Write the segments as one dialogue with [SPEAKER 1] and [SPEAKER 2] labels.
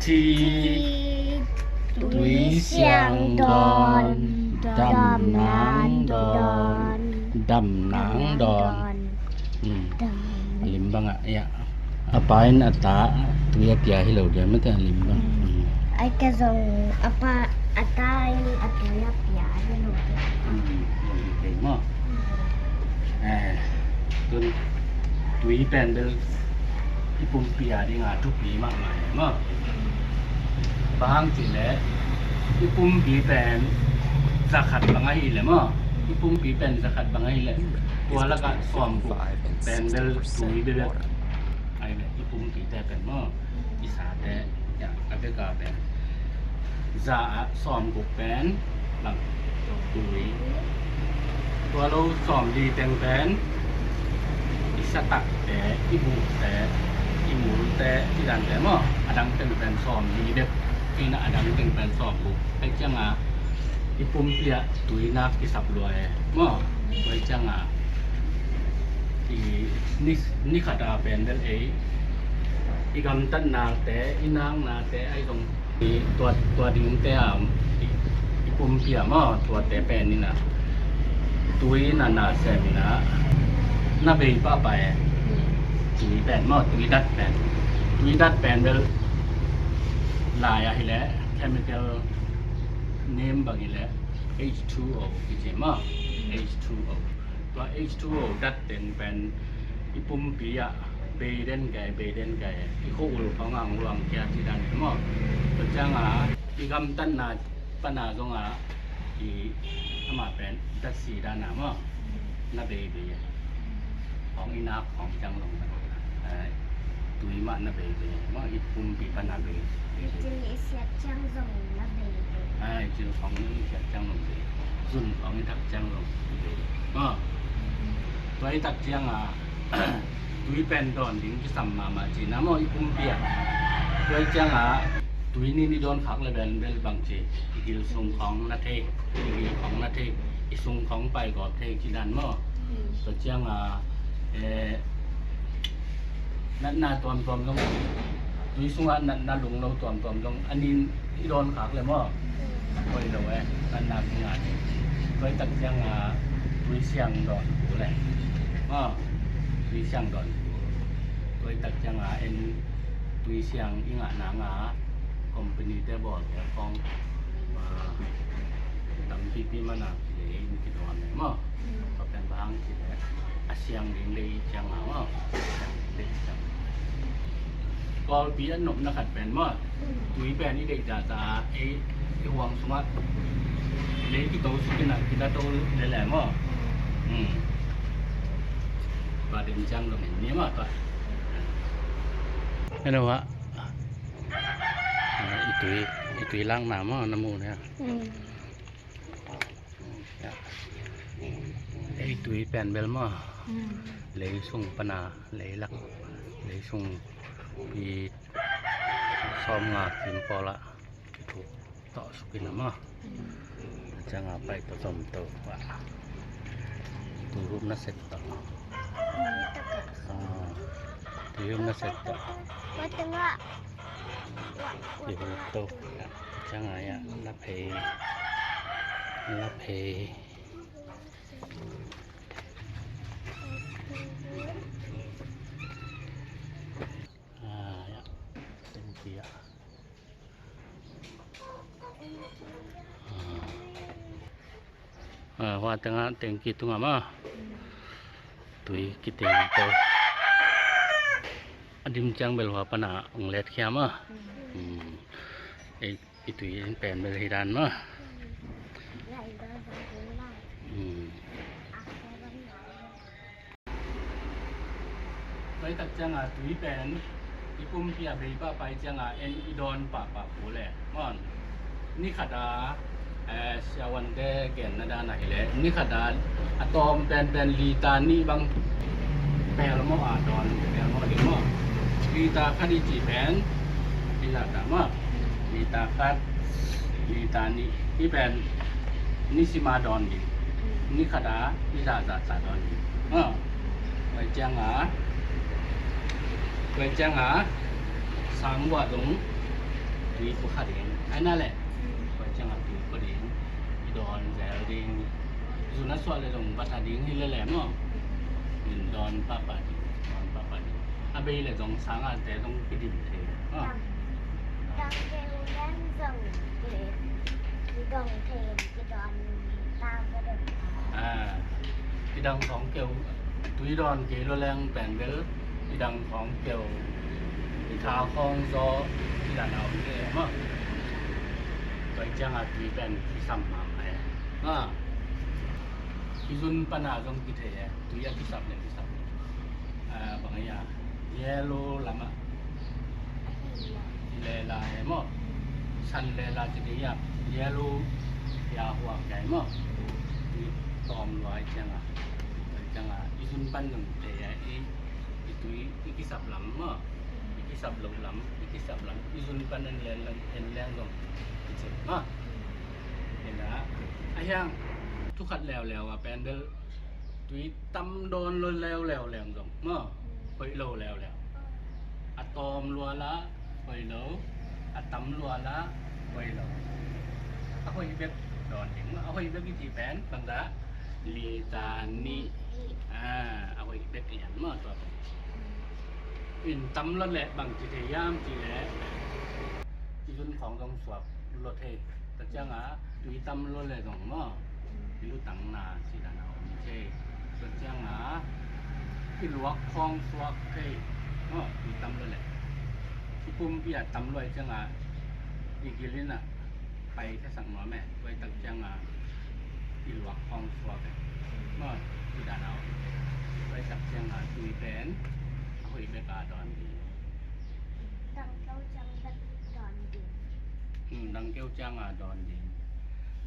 [SPEAKER 1] ทีตุยเสียงดอนดำนางดอนดำนางดอนlimbang ya apain ata tuya pia hilaw dia mata limbang
[SPEAKER 2] ay kazong apa atay atuya pia hilaw
[SPEAKER 1] okay mo tun tuyi pen bel ipum pia di nga tu pi mak mai mo bahang ti le ipum pi pen zakat bangai le mo ipum pi pen zakat bangai leตัวละก็ซ้อมกุเป็นเบลตุยเบลไอ้เนี่ยญี่ปุ่นปีแต่เป็นเมื่ออีสานแต่อย่างอเมริกาเป็นจะซ้อมกุเป็นหลังตุยตัวเราซ้อมดีเป็นอีสตักแต่อีบูแต่อีหมูแต่ที่ดันแต่เมื่ออดังเป็นซ้อมดีเด็กที่น่ะอดังเป็นซ้อมกุไอ้เจ้าง่ะญี่ปุ่นเปียตุยนักที่สับรวยเมื่อไอ้เจ้าง่ะนี่ขาดาเป็นเรื่องอีกำตันนาแต่อีนางนาแต่ไอ้ตรงตัวดิ้งแต่อีปุ่มเปียมาตัวแต่เป็นนี่นะตุยนาเซมินะน่าเบย์ป้าไปตุยเป็นมาตุยดัดเป็นเวลลายอะไรแล้ว chemical name บางอย่างแล้ว H2O ที่เจมา H2Oตัว H2O ดัดเป็นอีปุ่มปีอะเบเดนไก่อีโคอุลของอ่างรวงแก่ที่ดันทั้งหมดตัวจ้างอีกำตันนาปนาตรงอีทำมาเป็นดัดสีด้านหน้ามั้งน่าเบย์ของอีนักของจังหลงตุยมันน่าเบย์มั้งอีปุ่มปีปนาเบย์
[SPEAKER 2] จึงเสียจังส่งละเบย์
[SPEAKER 1] จึงของอีเสียจังหลงเบย์ส่วนของอีทักจังหลงเบย์ตัวไอ้ตักเจียงตุยเป็นดอนดิ้งที่สัมมาจีน้ำมันอีปุ่มเปียตัวไอ้เจียงตุยนี่โดนขักเลยเบลบางจีอีกิลส่งของนาเทอีกิลของนาเทอีส่งของไปกอบเทจีนันมั้งตัวเจียงนั่นนาตัวตรงตุยส่งนั่นลุงเราตัวตรงอันนี้โดนขักเลยมั้งคอยดูนั่นนาเป็นงานตัวไอ้ตักเจียงตุยเสียงดอนหูเลยตุยเสียงดอนตัวตัดจังตุยเสียงอีหงาหนางคอมพานีได้บอกแกฟ้องดำปีมันเลยมีกี่ตัวเนี่ยมั้งก็เป็นบางทีเลยเสียงเลยจังเลยจังก็ปีอันหนุ่มนักขัดเป็นมั้งตุยเป็นนี่เด็กจะห่วงสมัติเลยที่เขาสุกินkita tahu lelaiมั้งpada bincang dong ini mah pak. Ini pak, itu hilang nama nemu ya. Itu pen bel mah, leisung pana, leilak, leisung di somnga simpola itu tak suki nama. Jangan apa itu somto pak. Turun naset tak. Tuyum na set to.
[SPEAKER 2] Matanga.
[SPEAKER 1] Ito. Jangan ya lapay. Ya. Tengki ya. Wa tengah tengki tu ngama. Tui kita itu adim cang belwa pana nglet kiama itu yang pen belhiran mahไปตัดจังตุยเป็นอีปุ่มเปียเบย์ป้าไปจังidon ป่าผู้แหละมันนี่ขัดเสียวันเดเกนนาดาไหนแหละนี่ขัดอะตอมเป็นลีตานี่บางแปลละมั่ดอนแปลละดิ่งมั่ลีตาคดีจีแผนลีตาดามั่ลีตาคัดลีตานี่เป็นนิสิมาดอนดิ่งนี่ขัดนี่ซาดอนดิ่งไปจังสามวัดตรง tùy của khá đến ai na lệ vậy chẳng là tùy của đến đòn dẻo đến dù nó xoa lại đồng bắt đến thì lẻ lẻ mà mình đòn papa đi à bây là dòng sáng à té dòng cái điểm thế à
[SPEAKER 2] Đang kêu lên rồng để đồng thềm cái đòn tao có được
[SPEAKER 1] à cái đằngของkiểu túi đòn cái lo leng bèn đỡ cái đằngของkiểu cái thao không gió cái đàn nào cái mà vậy chẳng là tùy bèn cái sắm mà mày à cái dun pana dòng cái thế tùy cái sắm này cái sắm à bằng cái yellow lắm à lệ là hệ mà săn lệ là chỉ cái yellow ya hoa cái mà tòm loại chẳng à ý dun pan dòng thế tùy cái sắm lắm mà cái sắm lâu lắm cái sắm lắm ý dun pan nên lên dòng cái chết màเห็นนะไอ้ยังทุกขัดแล้วอ่ะแปนเดอร์ตุยตำโดนแล้วจงเมื่อไปโลแล้วอะตอมรัวละไปโลอะตำรัวละไปโลเอาไปเบ็ดดอนถึงเอาไปเบ็ดวิธีแปนบังซะลีตานีเอาไปเบ็ดอย่างเมื่อตัวอินตำแล้วแหละบางทีเทียมทีแหละที่รุ่นของตรงสวบรถเทแต่จังอ่ะตุยตำรถเลยตรงเมื่อที่รู้ตังนาสิดานาไม่ใช่แต่จังอ่ะที่ลวกคลองสวบเทตุยตำรถเลยที่ปุ่มเปียตำรถจังอ่ะอีกกี่ลิ้นอ่ะไปแค่สั่งหน่อแม่ไว้ตังจังอ่ะที่ลวกคลองสวบเมื่อสิดานาไว้ตังจังอ่ะตุยแผนเอาไปเบกาดอนดี
[SPEAKER 2] Đang câu chân đất đòn điểm
[SPEAKER 1] đang kêu chăng à đòn gì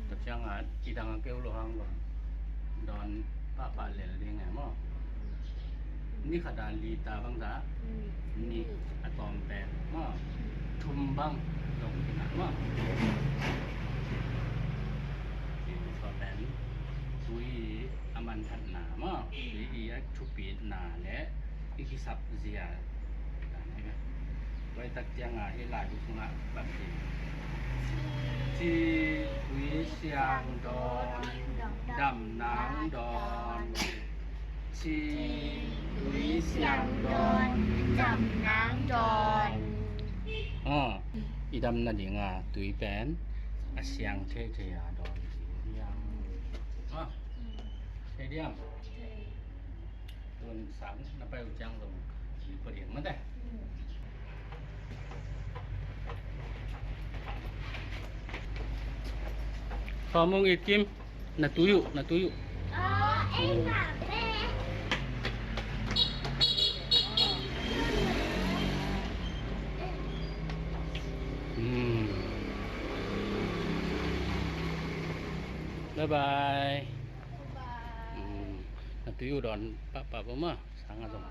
[SPEAKER 1] tập chăng à chỉ đang kêu lo hang rồi đòn ba lẻ đi nghe màนี่ขดาลีตาบังซะนี่อะตอมแปนมาทุมบังลงที่หนักมาที่ตอมแปนตุยอามันทัดหนามาตุยอีชุปีหนาและอีกิสับเสียได้ไหมไว้ตักจังอ่ะให้หลายผู้ชนะแบบนี้ chi quý xiang đòn đầm nắng đòn chi quý xiang đòn
[SPEAKER 2] Đầm nắng đòn
[SPEAKER 1] y đầm là gì à túi bén xiang thế đòn gì thế đi am tuần sáng nó bay trang rồi chỉ có điểm mất đây Phó mong ít kim là túi dụ
[SPEAKER 2] Em bảo mẹ
[SPEAKER 1] bye bye là túi dụ đòn bà mà sáng rồi